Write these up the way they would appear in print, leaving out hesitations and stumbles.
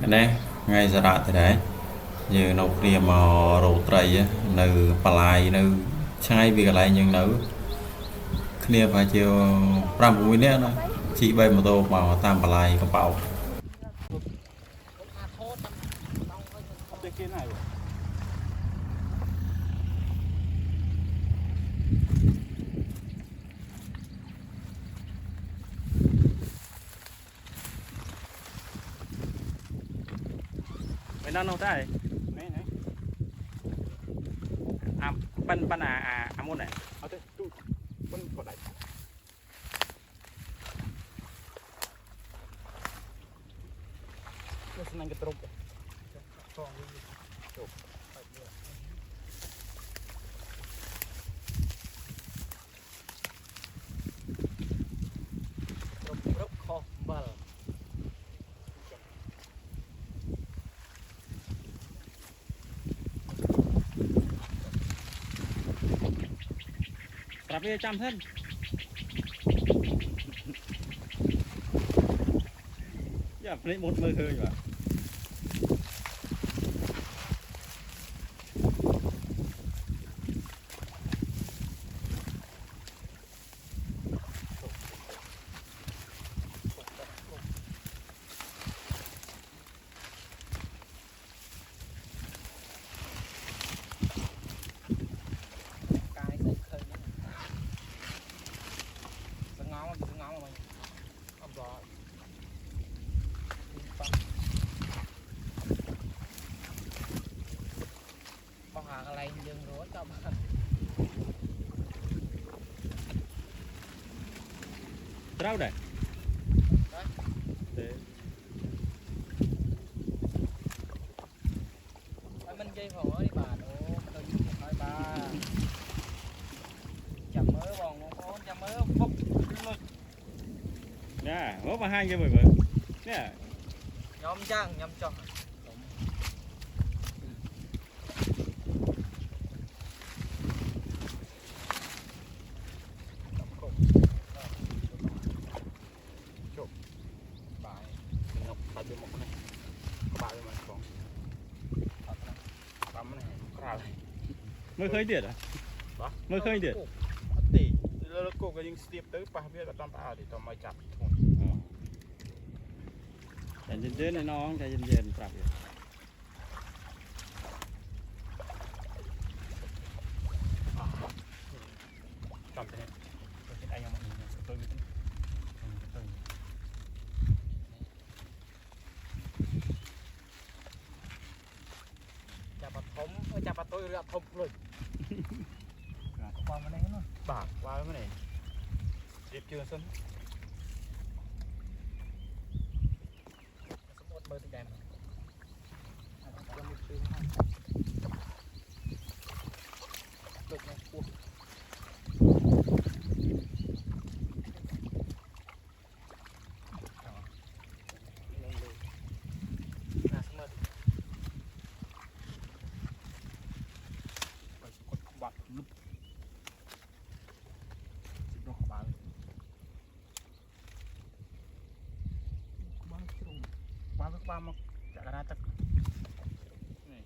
nè ngay giờ đã thế đấy giờ nấu kia mà rau tây á nữ bà lại nữ chai vì cái lại nhưng nữ kia phải chiều ram của nè nó chị bay mà tô mà tam bà lại có bảo ไปนั่นเอาได้ไหนปันมุนไหนเอาเถอะดูมันกดได้ก็สนั่งกระตุกช่องนี้จบไปเรื่อยรบคอบอลปรับไปจำเพิ่นอย่าพลิกหมดมือคืออยู่อ่ะอะไรยังรู้จบเท่าไหร่มันใจหัวนี่บาทโอ้ตัวยิ่งน้อยบาทจับมือบอกงงจับมือปุ๊บเลยเนี่ยว่ามาให้ยังไงเนี่ยยอมจ้างยอมจ่อไม่เคยเดือดอ่ะไม่เคยเดือดตีแล้วกูก็ยิงสตีปตื้อปะเพื่อก็ต้องเอาดิต้องมาจับทุ่นใจเย็นๆน้องใจเย็นๆปรับอยู่จำไปเนี่ยตัวที่ไอ้ยังมันตัวนี้จับปะทมจับปะตัวเรือทมเลยวางมาไหนเนาะปากวางมาไหนเด็บเจือซ้ำสมมติเบอร์สีแดงเราไม่ซื้อให้เกิดในพวกบัตรลุกสิบดอกบาลบ้านตรงบ้านสักบ้านมาจากนาตักนี่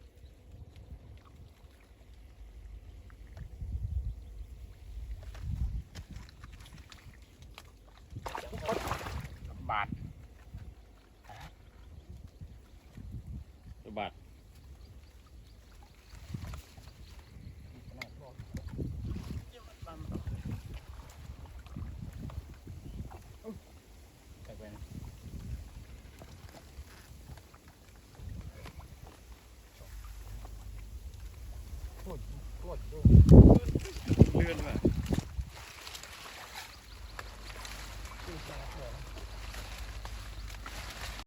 บาทบาท